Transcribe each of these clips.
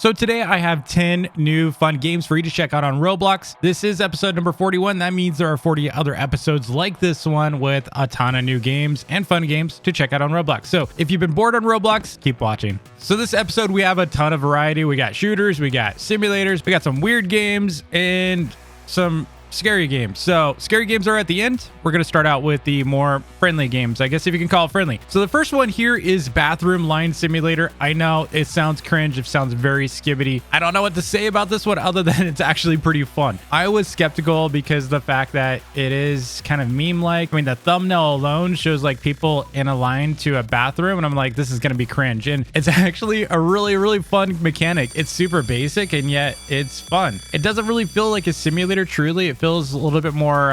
So today I have 10 new fun games for you to check out on Roblox. This is episode number 41. That means there are 40 other episodes like this one with a ton of new games and fun games to check out on Roblox. So if you've been bored on Roblox, keep watching. So this episode, we have a ton of variety. We got shooters, we got simulators, we got some weird games and some scary games. So scary games are at the end. We're going to start out with the more friendly games, I guess, if you can call it friendly. So the first one here is Bathroom Line Simulator. I know it sounds cringe. It sounds very skibbity. I don't know what to say about this one other than it's actually pretty fun. I was skeptical because the fact that it is kind of meme-like. I mean, the thumbnail alone shows like people in a line to a bathroom, and I'm like, this is going to be cringe. And it's actually a really, really fun mechanic. It's super basic, and yet it's fun. It doesn't really feel like a simulator, truly. It feels a little bit more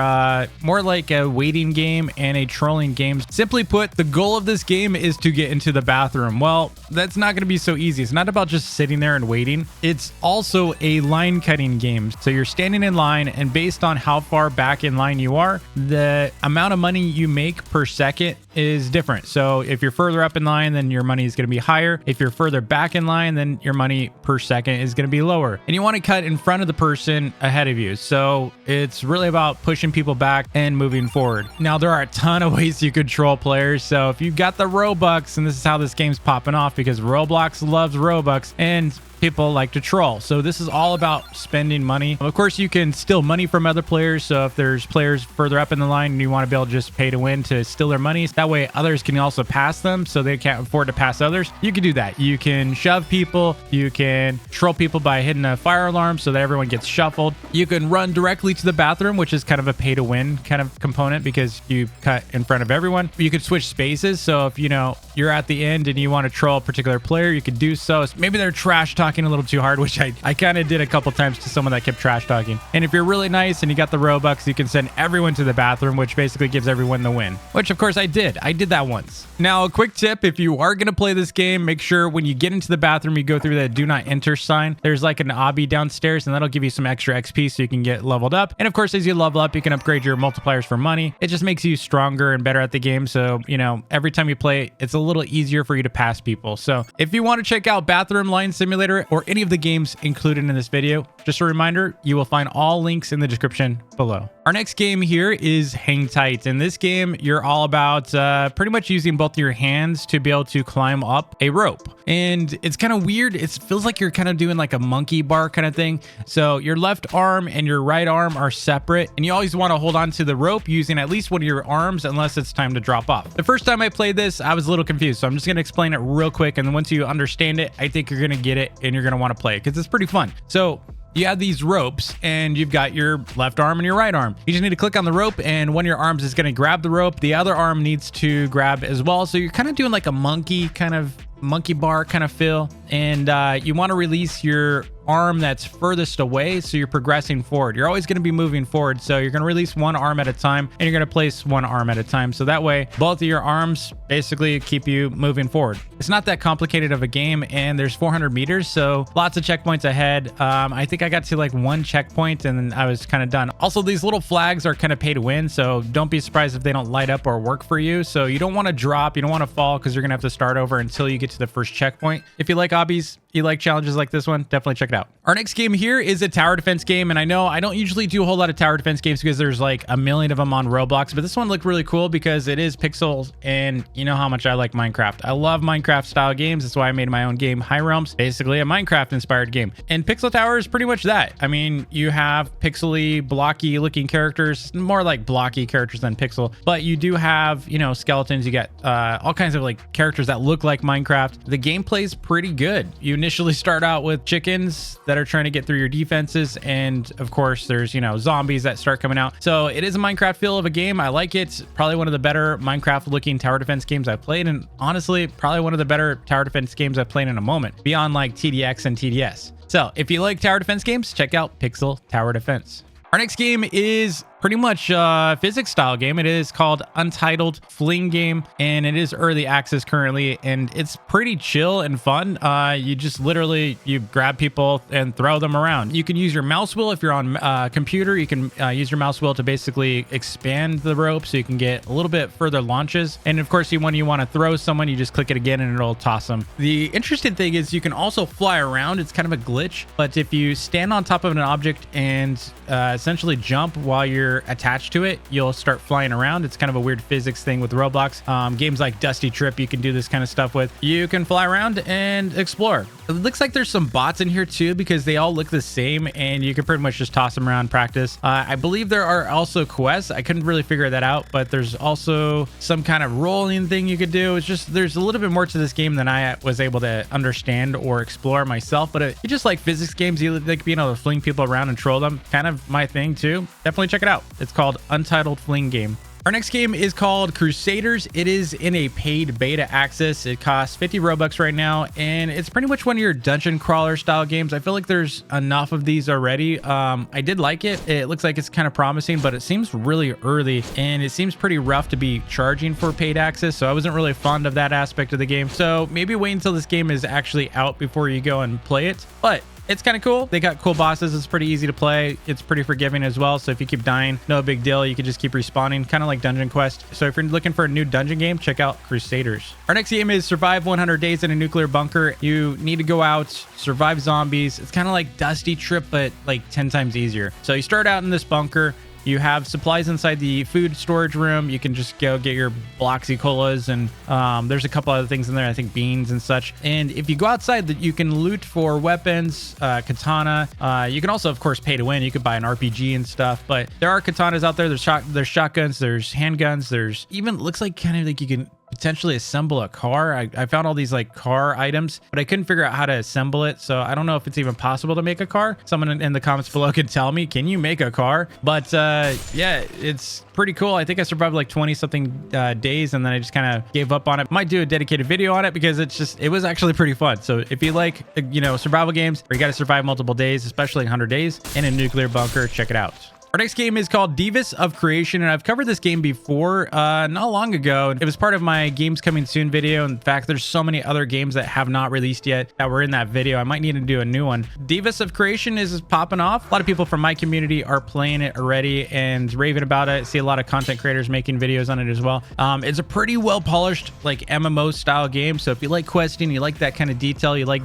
like a waiting game and a trolling game. Simply put, the goal of this game is to get into the bathroom. Well, that's not going to be so easy. It's not about just sitting there and waiting. It's also a line cutting game. So you're standing in line, and based on how far back in line you are, the amount of money you make per second is different. So if you're further up in line, then your money is going to be higher. If you're further back in line, then your money per second is going to be lower. And you want to cut in front of the person ahead of you. So it's really about pushing people back and moving forward. Now, there are a ton of ways you control players. So if you've got the Robux, and this is how this game's popping off because Roblox loves Robux and people like to troll. So this is all about spending money. Of course, you can steal money from other players. So if there's players further up in the line and you want to be able to just pay to win to steal their money, that way others can also pass them so they can't afford to pass others. You can do that. You can shove people. You can troll people by hitting a fire alarm so that everyone gets shuffled. You can run directly to the bathroom, which is kind of a pay to win kind of component because you cut in front of everyone. You could switch spaces. So if you're at the end and you want to troll a particular player, you could do so. Maybe they're trash talking a little too hard, which I kind of did a couple times to someone that kept trash talking. And if you're really nice and you got the Robux, you can send everyone to the bathroom, which basically gives everyone the win, which of course I did that once. Now, a quick tip: if you are going to play this game, make sure when you get into the bathroom, you go through the do not enter sign. There's like an obby downstairs, and that'll give you some extra XP so you can get leveled up. And of course, as you level up, you can upgrade your multipliers for money. It just makes you stronger and better at the game. So, every time you play, it's a little easier for you to pass people. So if you want to check out Bathroom Line Simulator or any of the games included in this video, just a reminder, you will find all links in the description below. Our next game here is Hang Tight. In this game, you're all about pretty much using both your hands to be able to climb up a rope. And it's kind of weird. It feels like you're kind of doing like a monkey bar kind of thing. So your left arm and your right arm are separate, and you always want to hold on to the rope using at least one of your arms unless it's time to drop off. The first time I played this, I was a little confused. So I'm just going to explain it real quick. And then once you understand it, I think you're going to get it and you're going to want to play it because it's pretty fun. So you have these ropes and you've got your left arm and your right arm. You just need to click on the rope, and one of your arms is going to grab the rope. The other arm needs to grab as well. So you're kind of doing like a monkey bar kind of feel. And you want to release your arm that's furthest away, so you're progressing forward. You're always going to be moving forward, so you're going to release one arm at a time, and you're going to place one arm at a time, so that way both of your arms basically keep you moving forward. It's not that complicated of a game, and there's 400 meters, so lots of checkpoints ahead. I think I got to like one checkpoint and then I was kind of done. Also, these little flags are kind of pay to win, so don't be surprised if they don't light up or work for you. So you don't want to drop, you don't want to fall, because you're going to have to start over until you get to the first checkpoint. If you like hobbies, you like challenges like this one, definitely check it out. Our next game here is a tower defense game, and I know I don't usually do a whole lot of tower defense games because there's like a million of them on Roblox, but this one looked really cool because it is pixels, and you know how much I like Minecraft. I love Minecraft style games. That's why I made my own game, High Realms, basically a Minecraft inspired game. And Pixel Tower is pretty much that. I mean, you have pixely, blocky looking characters, more like blocky characters than pixel, but you do have, skeletons. You got all kinds of like characters that look like Minecraft. The gameplay is pretty good. You initially start out with chickens that are trying to get through your defenses, and of course there's zombies that start coming out. So it is a Minecraft feel of a game. I like it. Probably one of the better Minecraft looking tower defense games I've played, and honestly probably one of the better tower defense games I've played in a moment, beyond like TDX and TDS. So if you like tower defense games, check out Pixel Tower Defense. Our next game is pretty much physics style game. It is called Untitled Fling Game, and it is early access currently, and it's pretty chill and fun. You just literally you grab people and throw them around. You can use your mouse wheel if you're on computer. You can use your mouse wheel to basically expand the rope so you can get a little bit further launches. And of course, when you want to throw someone, you just click it again and it'll toss them. The interesting thing is you can also fly around. It's kind of a glitch, but if you stand on top of an object and essentially jump while you're attached to it, you'll start flying around. It's kind of a weird physics thing with Roblox. Games like Dusty Trip, you can do this kind of stuff with. You can fly around and explore. It looks like there's some bots in here too, because they all look the same and you can pretty much just toss them around, practice. I believe there are also quests. I couldn't really figure that out, but there's also some kind of rolling thing you could do. It's just, there's a little bit more to this game than I was able to understand or explore myself. But you just like physics games, you like being able to fling people around and troll them. Kind of my thing too. Definitely check it out. It's called Untitled Fling Game. Our next game is called Crusaders. It is in a paid beta access. It costs 50 Robux right now, and it's pretty much one of your dungeon crawler style games. I feel like there's enough of these already. I did like it. It looks like it's kind of promising, but it seems really early, and it seems pretty rough to be charging for paid access, so I wasn't really fond of that aspect of the game. So maybe wait until this game is actually out before you go and play it. But it's kind of cool. They got cool bosses. It's pretty easy to play. It's pretty forgiving as well. So if you keep dying, no big deal. You can just keep respawning, kind of like Dungeon Quest. So if you're looking for a new dungeon game, check out Crusaders. Our next game is Survive 100 Days in a Nuclear Bunker. You need to go out, survive zombies. It's kind of like Dusty Trip, but like 10 times easier. So you start out in this bunker. You have supplies inside the food storage room. You can just go get your Bloxy Colas, and there's a couple other things in there, I think beans and such. And if you go outside, you can loot for weapons, katana. You can also, of course, pay to win. You could buy an RPG and stuff, but there are katanas out there. There's shotguns, there's handguns, there's even, looks like kind of like you can potentially assemble a car. I found all these like car items, but I couldn't figure out how to assemble it. So I don't know if it's even possible to make a car. Someone in the comments below can tell me, can you make a car? But yeah, it's pretty cool. I think I survived like 20 something days, and then I just kind of gave up on it. Might do a dedicated video on it because it was actually pretty fun. So if you like, survival games where you got to survive multiple days, especially 100 days in a nuclear bunker, check it out. Our next game is called Divas of Creation, and I've covered this game before not long ago. It was part of my games coming soon video. In fact, there's so many other games that have not released yet that were in that video. I might need to do a new one. Divas of Creation is popping off. A lot of people from my community are playing it already and raving about it. I see a lot of content creators making videos on it as well. It's a pretty well polished like MMO style game. So if you like questing, you like that kind of detail, you like,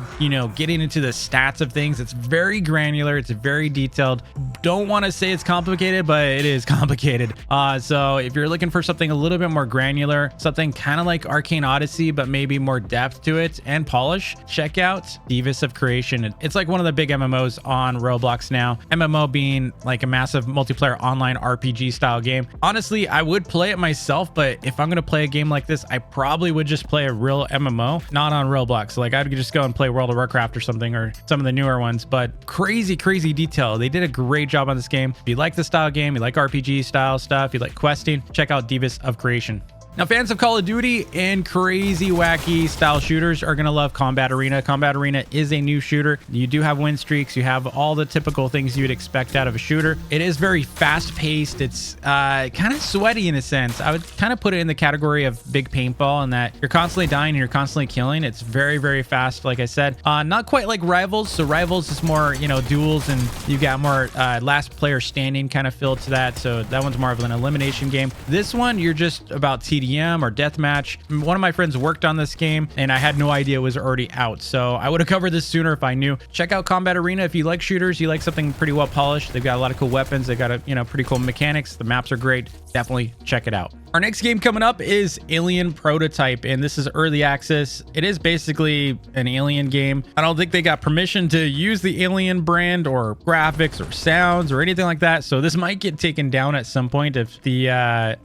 getting into the stats of things, it's very granular. It's very detailed. Don't want to say it's complicated, but it is complicated. So if you're looking for something a little bit more granular, something kind of like Arcane Odyssey, but maybe more depth to it and polish, check out Divas of Creation. It's like one of the big MMOs on Roblox now. MMO being like a massive multiplayer online RPG style game. Honestly, I would play it myself, but if I'm going to play a game like this, I probably would just play a real MMO, not on Roblox. Like I'd just go and play World of Warcraft or something, or some of the newer ones. But crazy detail. They did a great job on this game. If you like the style game, you like RPG style stuff, you like questing, check out Divas of Creation. Now, fans of Call of Duty and crazy, wacky style shooters are going to love Combat Arena. Combat Arena is a new shooter. You do have win streaks. You have all the typical things you'd expect out of a shooter. It is very fast-paced. It's kind of sweaty in a sense. I would kind of put it in the category of big paintball in that you're constantly dying and you're constantly killing. It's very fast, like I said. Not quite like Rivals. So Rivals is more, duels, and you got more last player standing kind of feel to that. So that one's more of an elimination game. This one, you're just about TDM or deathmatch. One of my friends worked on this game and I had no idea it was already out, so I would have covered this sooner if I knew. Check out Combat Arena if you like shooters, you like something pretty well polished. They've got a lot of cool weapons. They've got a pretty cool mechanics. The maps are great. Definitely check it out. Our next game coming up is Alien Prototype, and this is early access. It is basically an Alien game. I don't think they got permission to use the Alien brand or graphics or sounds or anything like that, so this might get taken down at some point if the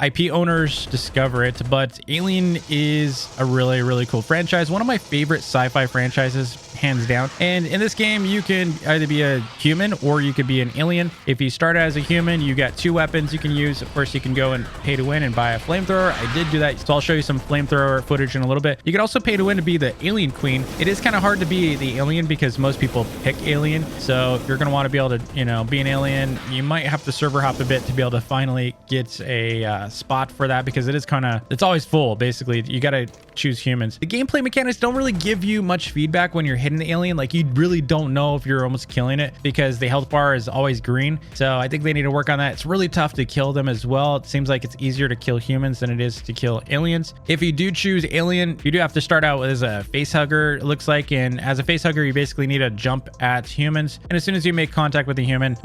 IP owners discover it. But Alien is a really cool franchise. One of my favorite sci-fi franchises, hands down. And in this game, you can either be a human or you could be an alien. If you start as a human, you got 2 weapons you can use. Of course, you can go and pay to win and buy a flamethrower. I did do that, so I'll show you some flamethrower footage in a little bit. You can also pay to win to be the alien queen. It is kind of hard to be the alien because most people pick alien. So if you're going to want to be able to, you know, be an alien, you might have to server hop a bit to be able to finally get a spot for that, because it is kind of, it's always full. Basically, you got to choose humans. The gameplay mechanics don't really give you much feedback when you're hitting the alien. Like, you really don't know if you're almost killing it because the health bar is always green. So I think they need to work on that. It's really tough to kill them as well. It seems like it's easier to kill humans than it is to kill aliens. If you do choose alien, you do have to start out as a face hugger, it looks like. And as a face hugger, you basically need to jump at humans. And as soon as you make contact with a human,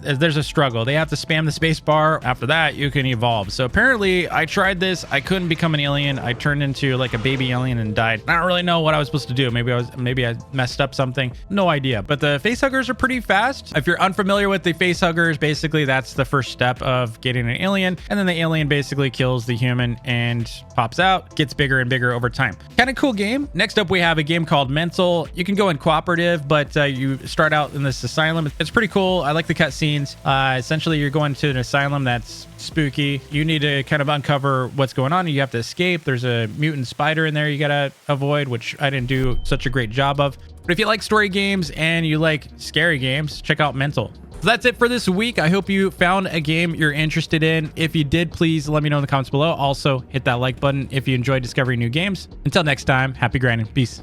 there's a struggle. They have to spam the space bar. After that, you can evolve. So apparently I tried this. I couldn't become an alien. I turned into like a baby alien and died. I don't really know what I was supposed to do. Maybe I messed up something. No idea. But the face huggers are pretty fast. If you're unfamiliar with the face huggers, basically that's the first step of getting an alien. And then the alien basically kills the human and pops out, gets bigger and bigger over time. Kind of cool game. Next up, we have a game called Mental. You can go in cooperative, but you start out in this asylum. It's pretty cool. I like the cutscenes. Essentially, you're going to an asylum that's spooky. You need to kind of uncover what's going on. You have to escape. There's a mutant spider in there you gotta avoid, which I didn't do such a great job of. But if you like story games and you like scary games, check out Mental. So that's it for this week. I hope you found a game you're interested in. If you did, please let me know in the comments below. Also, hit that like button if you enjoyed discovering new games. Until next time, happy grinding. Peace.